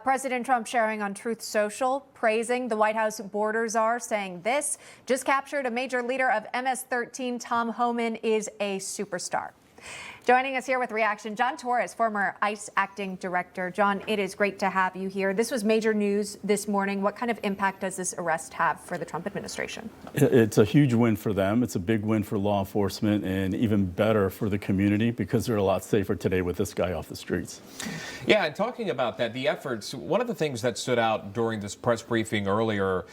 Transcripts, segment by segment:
President Trump sharing on Truth Social, praising the White House border czar, saying this: just captured a major leader of MS-13. Tom Homan is a superstar. Joining us here with reaction, John Torres, former ICE acting director. John, it is great to have you here. This was major news this morning. What kind of impact does this arrest have for the Trump administration? It's a huge win for them. It's a big win for law enforcement, and even better for the community, because they're a lot safer today with this guy off the streets. Yeah, and talking about that, the efforts, one of the things that stood out during this press briefing earlier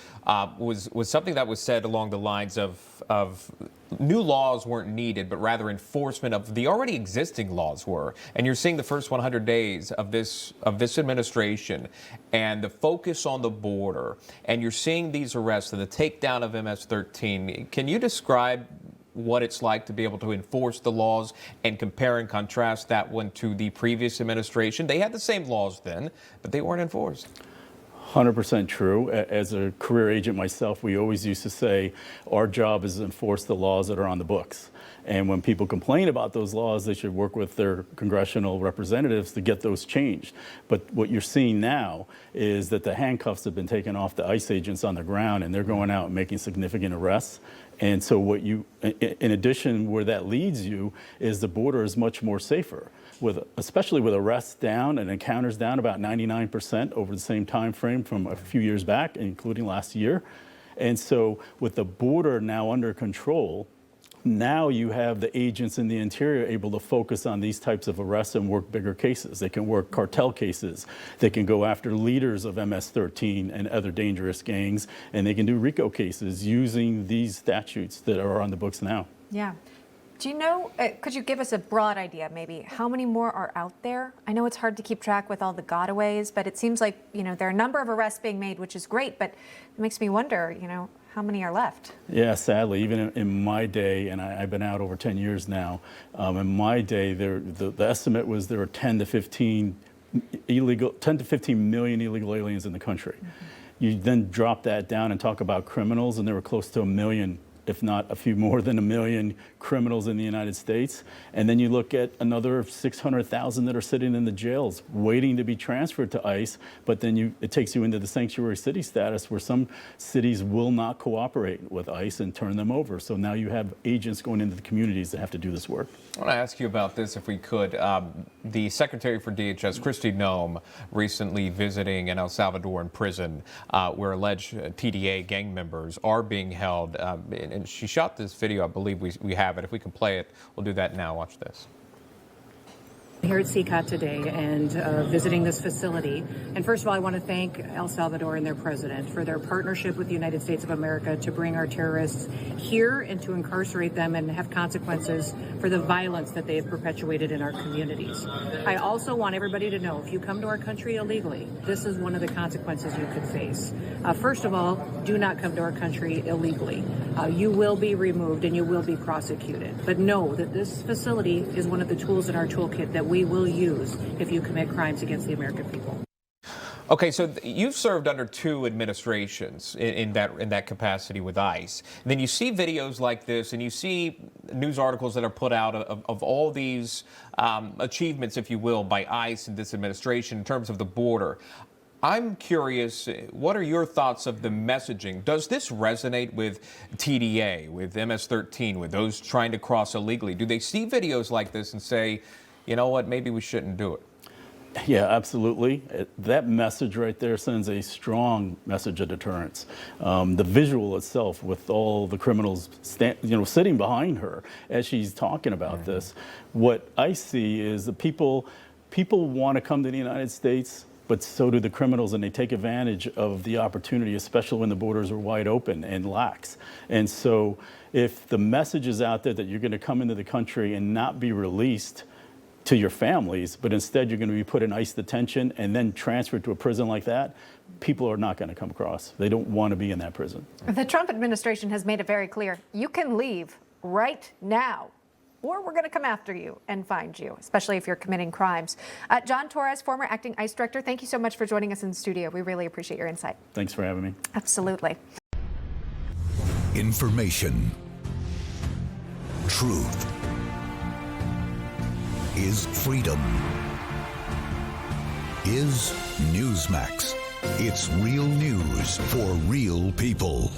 was something that was said along the lines of new laws weren't needed, but rather enforcement of the already existing laws were. And you're seeing the first 100 days of this administration and the focus on the border, and you're seeing these arrests and the takedown of MS-13. Can you describe what it's like to be able to enforce the laws and compare and contrast that one to the previous administration? They had the same laws then, but they weren't enforced. 100% true. As a career agent myself, we always used to say our job is to enforce the laws that are on the books. And when people complain about those laws, they should work with their congressional representatives to get those changed. But what you're seeing now is that the handcuffs have been taken off the ICE agents on the ground, and they're going out and making significant arrests. And so what you, in addition, where that leads you is the border is much more safer, especially with arrests down and encounters down about 99% over the same time frame from a few years back, including last year. And so with the border now under control, now you have the agents in the interior able to focus on these types of arrests and work bigger cases. They can work cartel cases. They can go after leaders of MS-13 and other dangerous gangs, and they can do RICO cases using these statutes that are on the books now. Yeah. Do you know, could you give us a broad idea, maybe, how many more are out there? I know it's hard to keep track with all the gotaways, but it seems like, you know, there are a number of arrests being made, which is great, but it makes me wonder, you know, how many are left? Yeah, sadly, even in my day, and I've been out over 10 years now, in my day, the estimate was there were 10 to 15 million illegal aliens in the country. Mm-hmm. You then drop that down and talk about criminals, and there were close to 1 million, if not a few more than 1 million criminals in the United States. And then you look at another 600,000 that are sitting in the jails waiting to be transferred to ICE, but then it takes you into the sanctuary city status where some cities will not cooperate with ICE and turn them over. So now you have agents going into the communities that have to do this work. I want to ask you about this, if we could. The Secretary for DHS, Kristi Noem, recently visiting in El Salvador in prison where alleged TDA gang members are being held. And she shot this video. I believe we have it. If we can play it, we'll do that now. Watch this. Here at CCOT today and visiting this facility. And first of all, I want to thank El Salvador and their president for their partnership with the United States of America to bring our terrorists here and to incarcerate them and have consequences for the violence that they have perpetuated in our communities. I also want everybody to know, if you come to our country illegally, this is one of the consequences you could face. First of all, do not come to our country illegally. You will be removed and you will be prosecuted. But know that this facility is one of the tools in our toolkit that we will use if you commit crimes against the American people. Okay, so you've served under 2 administrations in that capacity with ICE. And then you see videos like this, and you see news articles that are put out of all these achievements, if you will, by ICE and this administration in terms of the border. I'm curious, what are your thoughts of the messaging? Does this resonate with TDA, with MS-13, with those trying to cross illegally? Do they see videos like this and say, you know what, maybe we shouldn't do it? Yeah, absolutely. That message right there sends a strong message of deterrence. The visual itself, with all the criminals sitting behind her as she's talking about this, what I see is that people want to come to the United States, but so do the criminals, and they take advantage of the opportunity, especially when the borders are wide open and lax. And so if the message is out there that you're going to come into the country and not be released to your families, but instead you're going to be put in ICE detention and then transferred to a prison like that, people are not going to come across. They don't want to be in that prison. The Trump administration has made it very clear, you can leave right now, or we're going to come after you and find you, especially if you're committing crimes. John Torres, former acting ICE director, thank you so much for joining us in the studio. We really appreciate your insight. Thanks for having me. Absolutely. Information. Truth is freedom. is Newsmax. It's real news for real people.